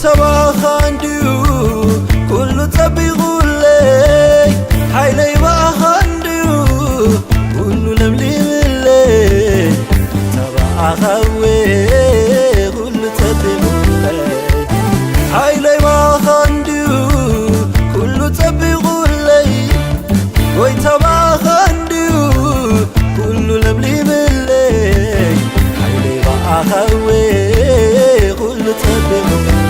ويتباخندو كل تبيغولي حيلي باخندو كل لملي ملي تباخوي كل تبيغولي حيلي باخندو كل تبيغولي ويتباخندو كل لملي ملي حيلي باخوي كل تبيغولي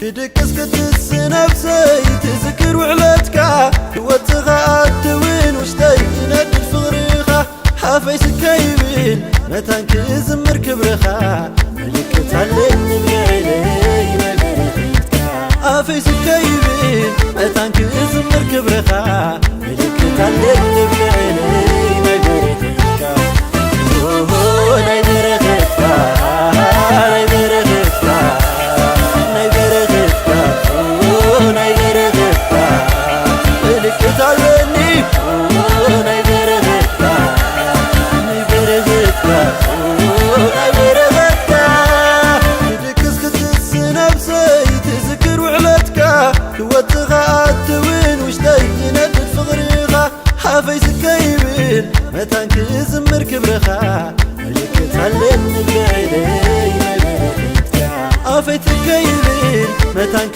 تدكس كتس نفسي تذكر وعلتك وتغاد وين وشتي ندد فغريخة حافي سكيبين متان كزمر كبرخة ملك تعلم بعيني مقرفتك حافي سكيبين متان كزمر كبرخة ملك تعلم بعيني مقرفتك ناي برختك ناي برختك وتغاد وين وشتي ندد فغريغة حافي سكيبين متان كزمر كبرخة ملك تعلم بعيني مقرفتك حافي سكيبين متان